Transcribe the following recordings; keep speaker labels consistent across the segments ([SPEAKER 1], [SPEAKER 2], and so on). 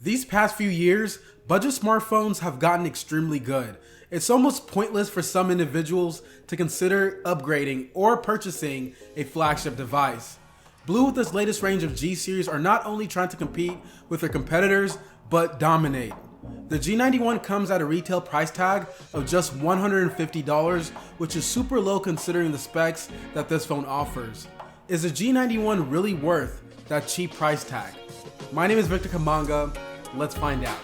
[SPEAKER 1] These past few years, budget smartphones have gotten extremely good. It's almost pointless for some individuals to consider upgrading or purchasing a flagship device. BLU with its latest range of G series are not only trying to compete with their competitors, but dominate. The G91 comes at a retail price tag of just $150, which is super low considering the specs that this phone offers. Is the G91 really worth that cheap price tag? My name is Victor Kamanga. Let's find out.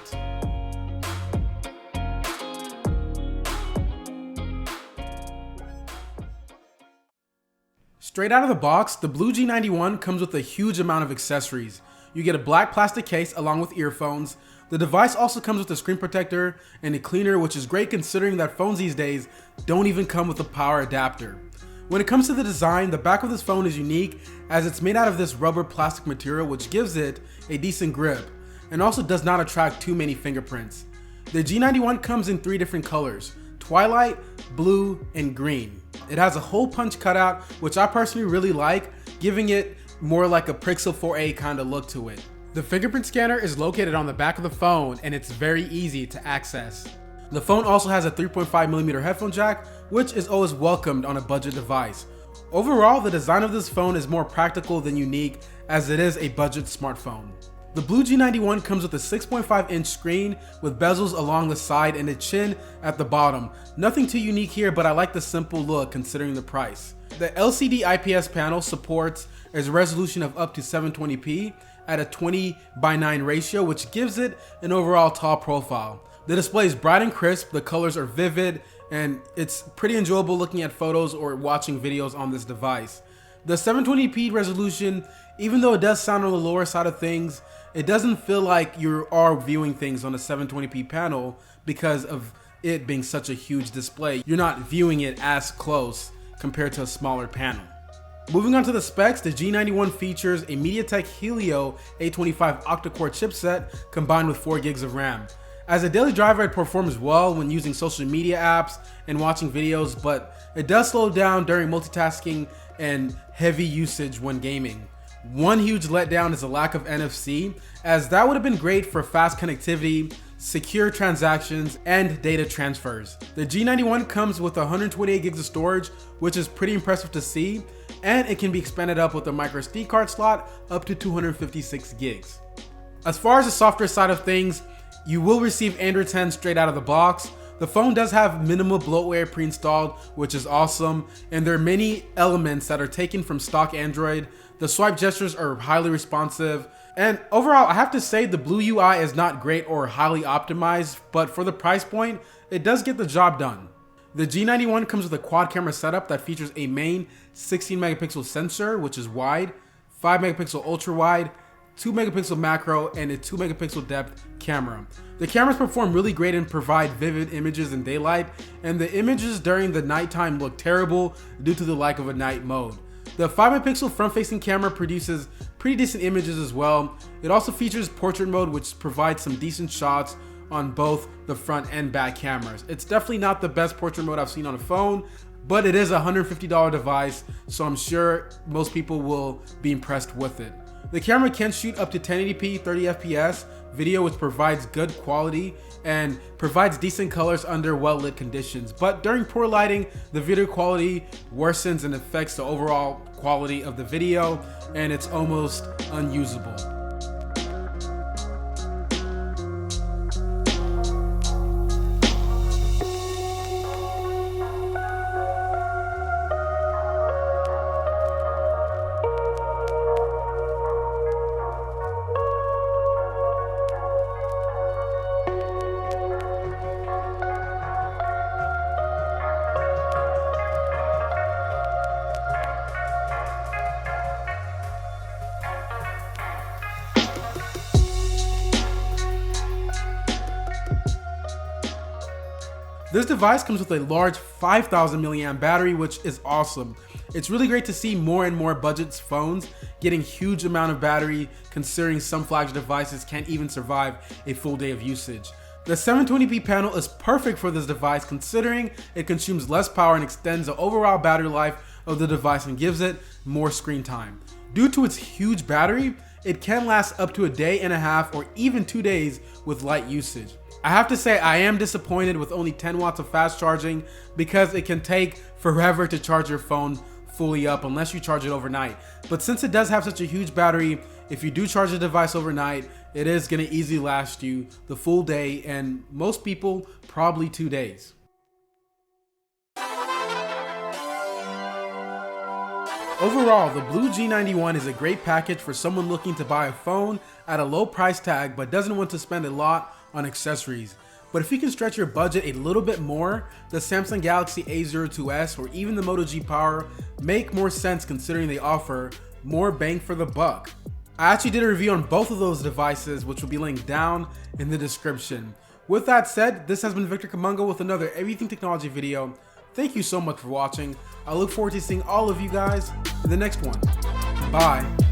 [SPEAKER 1] Straight out of the box, the BLU G91 comes with a huge amount of accessories. You get a black plastic case along with earphones. The device also comes with a screen protector and a cleaner, which is great considering that phones these days don't even come with a power adapter. When it comes to the design, the back of this phone is unique as it's made out of this rubber plastic material, which gives it a decent grip and also does not attract too many fingerprints. The G91 comes in 3 different colors: Twilight, Blue, and Green. It has a hole punch cutout, which I personally really like, giving it more like a Pixel 4a kind of look to it. The fingerprint scanner is located on the back of the phone and it's very easy to access. The phone also has a 3.5mm headphone jack, which is always welcomed on a budget device. Overall, the design of this phone is more practical than unique as it is a budget smartphone. The BLU G91 comes with a 6.5-inch screen with bezels along the side and a chin at the bottom. Nothing too unique here, but I like the simple look considering the price. The LCD IPS panel supports a resolution of up to 720p at a 20:9 ratio, which gives it an overall tall profile. The display is bright and crisp, the colors are vivid, and it's pretty enjoyable looking at photos or watching videos on this device. The 720p resolution, even though it does sound on the lower side of things, it doesn't feel like you are viewing things on a 720p panel because of it being such a huge display. You're not viewing it as close compared to a smaller panel. Moving on to the specs, the G91 features a MediaTek Helio A25 octa-core chipset combined with 4 gigs of RAM. As a daily driver, it performs well when using social media apps and watching videos, but it does slow down during multitasking and heavy usage when gaming. One huge letdown is the lack of NFC, as that would have been great for fast connectivity, secure transactions, and data transfers. The G91 comes with 128 gigs of storage, which is pretty impressive to see, and it can be expanded up with a microSD card slot up to 256 gigs. As far as the software side of things, you will receive Android 10 straight out of the box. The phone does have minimal bloatware pre-installed, which is awesome, and there are many elements that are taken from stock Android. The swipe gestures are highly responsive, and overall I have to say the BLU UI is not great or highly optimized, but for the price point, it does get the job done. The G91 comes with a quad camera setup that features a main 16 megapixel sensor, which is wide, 5 megapixel ultra wide, 2 megapixel macro, and a 2 megapixel depth camera. The cameras perform really great and provide vivid images in daylight, and the images during the nighttime look terrible due to the lack of a night mode. The 5 megapixel front-facing camera produces pretty decent images as well. It also features portrait mode, which provides some decent shots on both the front and back cameras. It's definitely not the best portrait mode I've seen on a phone, but it is a $150 device, so I'm sure most people will be impressed with it. The camera can shoot up to 1080p 30fps video, which provides good quality and provides decent colors under well-lit conditions, but during poor lighting, the video quality worsens and affects the overall quality of the video, and it's almost unusable. This device comes with a large 5000 milliamp battery, which is awesome. It's really great to see more and more budget phones getting huge amount of battery, considering some flagship devices can't even survive a full day of usage. The 720p panel is perfect for this device considering it consumes less power and extends the overall battery life of the device and gives it more screen time. Due to its huge battery, it can last up to a day and a half or even 2 days with light usage. I have to say I am disappointed with only 10 watts of fast charging because it can take forever to charge your phone fully up unless you charge it overnight. But since it does have such a huge battery, if you do charge the device overnight, it is going to easily last you the full day, and most people probably 2 days. Overall, the BLU G91 is a great package for someone looking to buy a phone at a low price tag but doesn't want to spend a lot on accessories. But if you can stretch your budget a little bit more, the Samsung Galaxy A02s or even the Moto G Power make more sense considering they offer more bang for the buck. I actually did a review on both of those devices, which will be linked down in the description. With that said, this has been Victor Kamunga with another Everything Technology video. Thank you so much for watching. I look forward to seeing all of you guys in the next one. Bye.